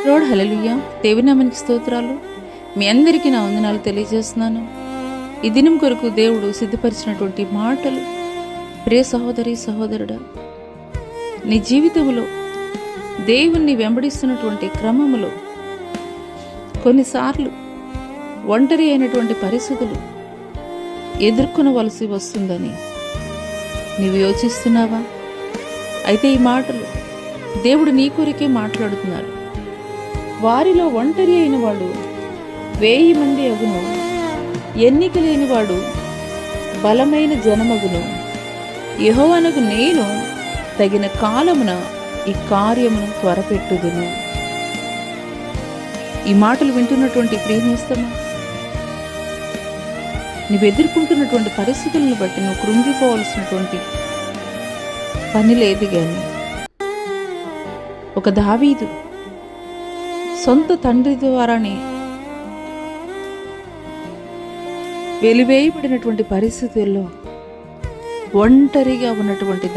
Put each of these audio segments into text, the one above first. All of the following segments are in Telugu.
రోడ్ హల్లెలూయా. దేవుని నామానికి స్తోత్రాలు. మీ అందరికీ నా వందనాలు తెలియజేస్తున్నాను. ఈ దినం కొరకు దేవుడు సిద్ధపరిచినటువంటి మాటలు, ప్రియ సహోదరి సహోదరుడా, నీ జీవితంలో దేవుణ్ణి వెంబడిస్తున్నటువంటి క్రమములో కొన్నిసార్లు ఒంటరి అయినటువంటి పరిస్థితులు ఎదుర్కొనవలసి వస్తుందని నీవు యోచిస్తున్నావా? అయితే ఈ మాటలు దేవుడు నీ కొరికే మాట్లాడుతున్నాడు. వారిలో ఒంటరి అయిన వాడు 1000 మంది అగును, ఎన్నిక లేనివాడు బలమైన జనమగును. యెహోవానగు నేను తగిన కాలమున ఈ కార్యమును త్వరపెట్టుదును. ఈ మాటలు వింటున్నటువంటి ప్రియనేస్తమా, నువ్వు ఎదుర్కొంటున్నటువంటి పరిస్థితులను బట్టి నువ్వు కృంగిపోవలసినటువంటి పని లేదు. కానీ ఒక దావీదు సొంత తండ్రి ద్వారానే వెలివేయబడినటువంటి పరిస్థితుల్లో ఒంటరిగా ఉన్నటువంటి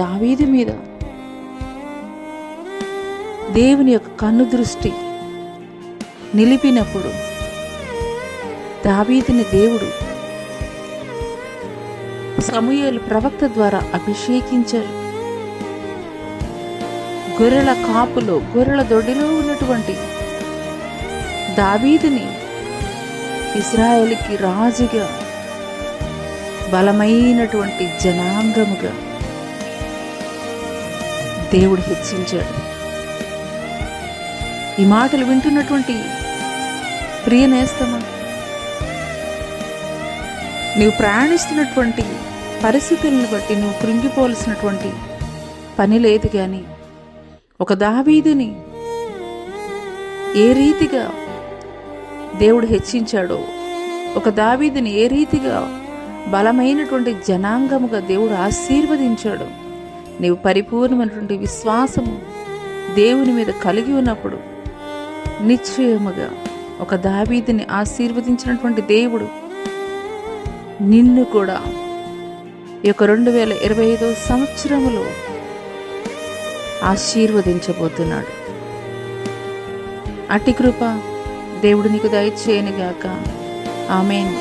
దావీదు మీద దేవుని యొక్క కన్ను దృష్టి నిలిపినప్పుడు దావీదుని దేవుడు సమూయేలు ప్రవక్త ద్వారా అభిషేకించారు. గొర్రెల కాపులో, గొర్రెల దొడ్డిలో ఉన్నటువంటి దావీదుని ఇశ్రాయేలుకి రాజుగా, బలమైనటువంటి జనాంగముగా దేవుడు హెచ్చించాడు. ఈ మాటలు వింటున్నటువంటి ప్రియ నేస్తమా, నీవు ప్రయాణిస్తున్నటువంటి పరిస్థితులను బట్టి నువ్వు కృంగిపోవలసినటువంటి పని లేదు. కానీ ఒక దావీదుని ఏ రీతిగా దేవుడు హెచ్చించాడో, ఒక దావీదుని ఏ రీతిగా బలమైనటువంటి జనాంగముగా దేవుడు ఆశీర్వదించాడో, నీవు పరిపూర్ణమైనటువంటి విశ్వాసము దేవుని మీద కలిగి ఉన్నప్పుడు నిశ్చయముగా ఒక దావీదుని ఆశీర్వదించినటువంటి దేవుడు నిన్ను కూడా ఈ యొక్క 2025 సంవత్సరములో ఆశీర్వదించబోతున్నాడు. అట్టి కృప దేవుడు నీకు దయచేయనుగాక. ఆమేన్.